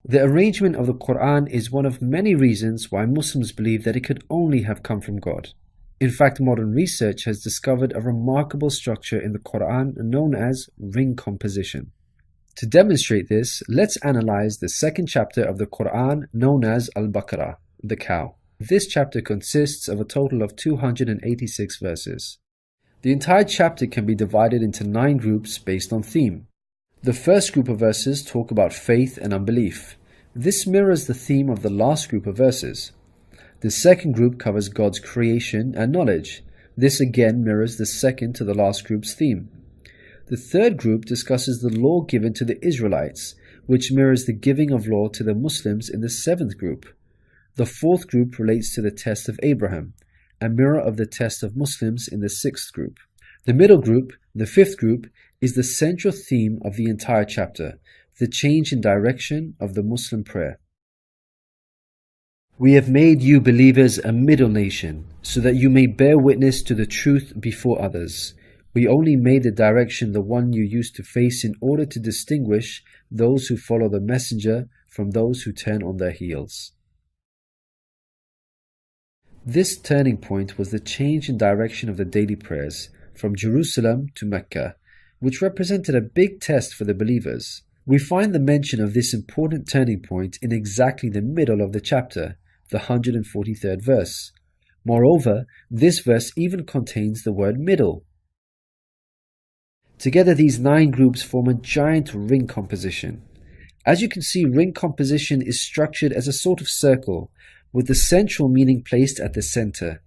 The arrangement of the Quran is one of many reasons why Muslims believe that it could only have come from God. In fact, modern research has discovered a remarkable structure in the Quran known as ring composition. To demonstrate this, let's analyze the second chapter of the Quran known as Al-Baqarah, the cow. This chapter consists of a total of 286 verses. The entire chapter can be divided into 9 groups based on theme. The first group of verses talk about faith and unbelief. This mirrors the theme of the last group of verses. The second group covers God's creation and knowledge. This again mirrors the second to the last group's theme. The third group discusses the law given to the Israelites, which mirrors the giving of law to the Muslims in the 7th group. The fourth group relates to the test of Abraham, a mirror of the test of Muslims in the 6th group. The middle group, the 5th group, is the central theme of the entire chapter, the change in direction of the Muslim prayer. We have made you believers a middle nation, so that you may bear witness to the truth before others. We only made the direction the one you used to face in order to distinguish those who follow the messenger from those who turn on their heels. This turning point was the change in direction of the daily prayers from Jerusalem to Mecca, which represented a big test for the believers. We find the mention of this important turning point in exactly the middle of the chapter, the 143rd verse. Moreover, this verse even contains the word middle. Together, these 9 groups form a giant ring composition. As you can see, ring composition is structured as a sort of circle, with the central meaning placed at the center.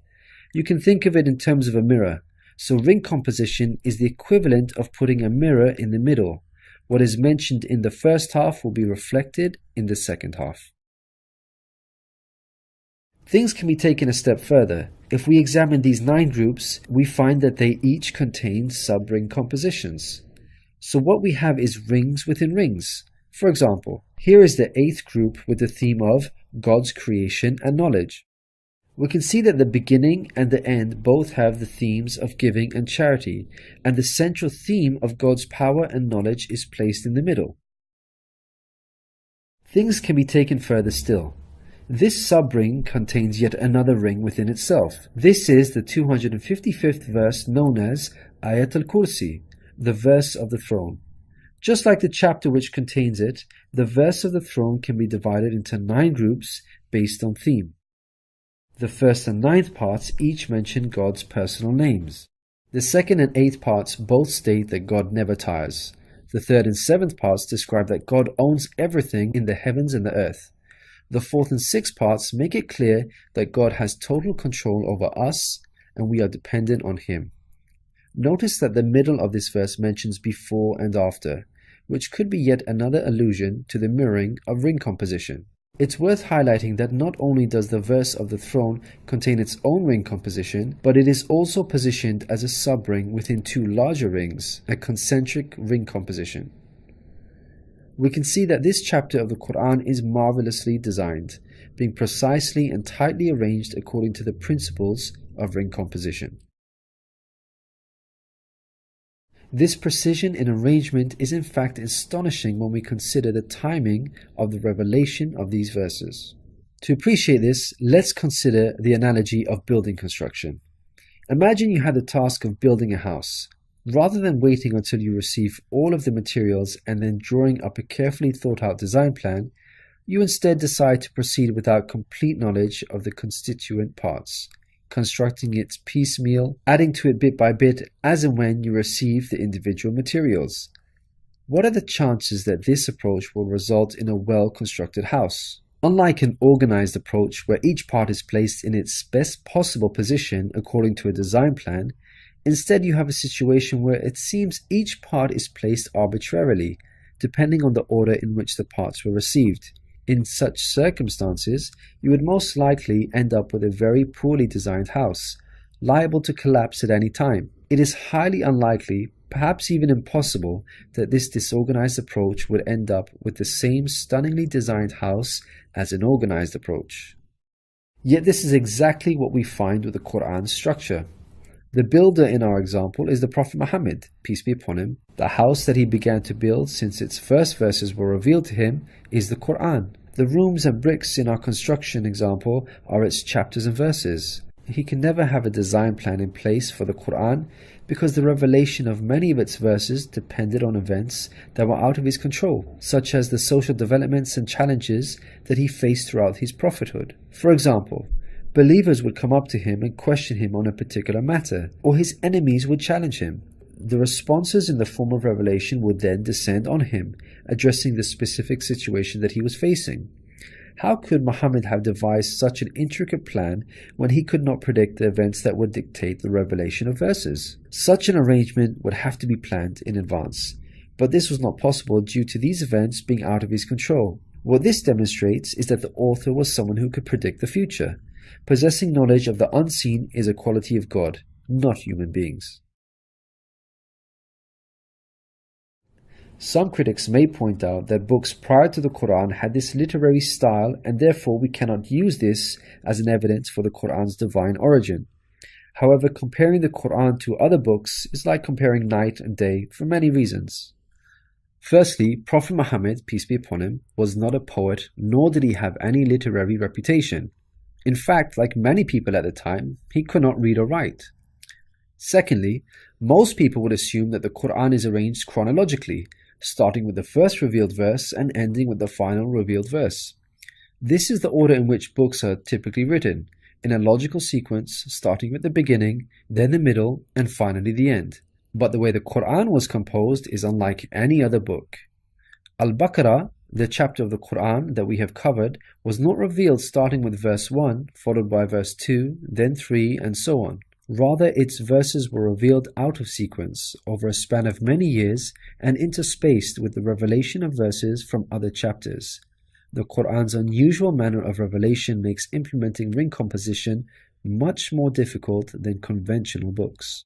You can think of it in terms of a mirror, so ring composition is the equivalent of putting a mirror in the middle. What is mentioned in the first half will be reflected in the second half. Things can be taken a step further. If we examine these 9 groups, we find that they each contain sub-ring compositions. So what we have is rings within rings. For example, here is the 8th group with the theme of God's creation and knowledge. We can see that the beginning and the end both have the themes of giving and charity, and the central theme of God's power and knowledge is placed in the middle. Things can be taken further still. This sub-ring contains yet another ring within itself. This is the 255th verse known as Ayat al-Kursi, the verse of the throne. Just like the chapter which contains it, the verse of the throne can be divided into 9 groups based on theme. The first and 9th parts each mention God's personal names. The 2nd and 8th parts both state that God never tires. The 3rd and 7th parts describe that God owns everything in the heavens and the earth. The 4th and 6th parts make it clear that God has total control over us and we are dependent on Him. Notice that the middle of this verse mentions before and after, which could be yet another allusion to the mirroring of ring composition. It's worth highlighting that not only does the verse of the throne contain its own ring composition, but it is also positioned as a sub-ring within 2 larger rings, a concentric ring composition. We can see that this chapter of the Quran is marvelously designed, being precisely and tightly arranged according to the principles of ring composition. This precision in arrangement is in fact astonishing when we consider the timing of the revelation of these verses. To appreciate this, let's consider the analogy of building construction. Imagine you had the task of building a house. Rather than waiting until you receive all of the materials and then drawing up a carefully thought out design plan, you instead decide to proceed without complete knowledge of the constituent parts, constructing it piecemeal, adding to it bit by bit as and when you receive the individual materials. What are the chances that this approach will result in a well-constructed house? Unlike an organized approach where each part is placed in its best possible position according to a design plan, instead you have a situation where it seems each part is placed arbitrarily, depending on the order in which the parts were received. In such circumstances, you would most likely end up with a very poorly designed house, liable to collapse at any time. It is highly unlikely, perhaps even impossible, that this disorganized approach would end up with the same stunningly designed house as an organized approach. Yet this is exactly what we find with the Quran's structure. The builder in our example is the Prophet Muhammad, peace be upon him. The house that he began to build since its first verses were revealed to him is the Quran. The rooms and bricks in our construction example are its chapters and verses. He can never have a design plan in place for the Quran because the revelation of many of its verses depended on events that were out of his control, such as the social developments and challenges that he faced throughout his prophethood. For example, believers would come up to him and question him on a particular matter, or his enemies would challenge him. The responses in the form of revelation would then descend on him, addressing the specific situation that he was facing. How could Muhammad have devised such an intricate plan when he could not predict the events that would dictate the revelation of verses? Such an arrangement would have to be planned in advance, but this was not possible due to these events being out of his control. What this demonstrates is that the author was someone who could predict the future. Possessing knowledge of the unseen is a quality of God, not human beings. Some critics may point out that books prior to the Quran had this literary style and therefore we cannot use this as an evidence for the Quran's divine origin. However, comparing the Quran to other books is like comparing night and day for many reasons. Firstly, Prophet Muhammad, peace be upon him, was not a poet nor did he have any literary reputation. In fact, like many people at the time, he could not read or write. Secondly, most people would assume that the Quran is arranged chronologically, starting with the first revealed verse and ending with the final revealed verse. This is the order in which books are typically written, in a logical sequence starting with the beginning, then the middle, and finally the end. But the way the Quran was composed is unlike any other book. Al-Baqarah, the chapter of the Quran that we have covered, was not revealed starting with verse 1, followed by verse 2, then 3, and so on. Rather, its verses were revealed out of sequence over a span of many years and interspaced with the revelation of verses from other chapters. The Quran's unusual manner of revelation makes implementing ring composition much more difficult than conventional books.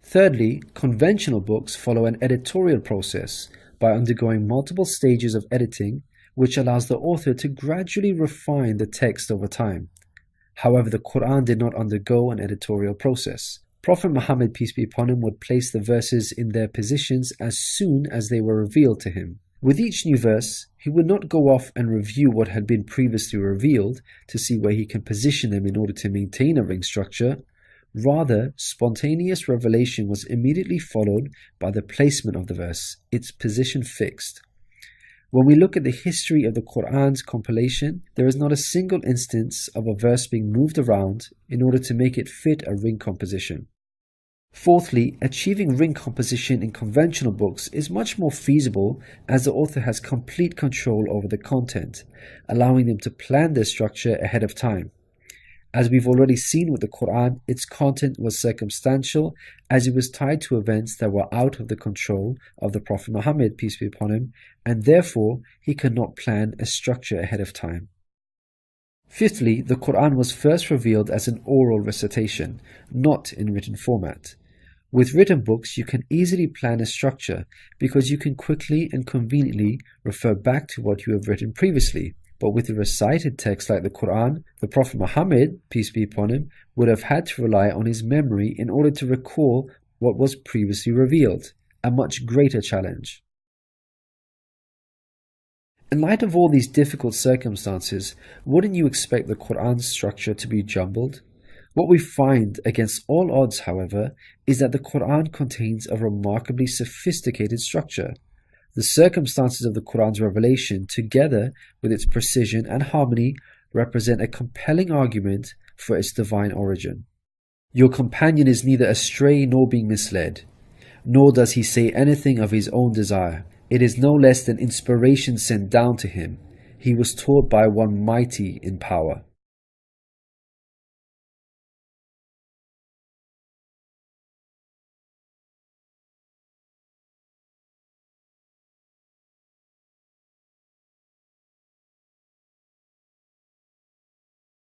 Thirdly, conventional books follow an editorial process by undergoing multiple stages of editing, which allows the author to gradually refine the text over time. However, the Quran did not undergo an editorial process. Prophet Muhammad, peace be upon him, would place the verses in their positions as soon as they were revealed to him. With each new verse, he would not go off and review what had been previously revealed to see where he can position them in order to maintain a ring structure. Rather, spontaneous revelation was immediately followed by the placement of the verse, its position fixed. When we look at the history of the Quran's compilation, there is not a single instance of a verse being moved around in order to make it fit a ring composition. Fourthly, achieving ring composition in conventional books is much more feasible as the author has complete control over the content, allowing them to plan their structure ahead of time. As we've already seen with the Quran, its content was circumstantial as it was tied to events that were out of the control of the Prophet Muhammad, peace be upon him, and therefore he could not plan a structure ahead of time. Fifthly, the Quran was first revealed as an oral recitation, not in written format. With written books, you can easily plan a structure because you can quickly and conveniently refer back to what you have written previously. But with a recited text like the Quran, the Prophet Muhammad, peace be upon him, would have had to rely on his memory in order to recall what was previously revealed, a much greater challenge. In light of all these difficult circumstances, wouldn't you expect the Quran's structure to be jumbled? What we find against all odds, however, is that the Quran contains a remarkably sophisticated structure. The circumstances of the Quran's revelation, together with its precision and harmony, represent a compelling argument for its divine origin. Your companion is neither astray nor being misled, nor does he say anything of his own desire. It is no less than inspiration sent down to him. He was taught by one mighty in power.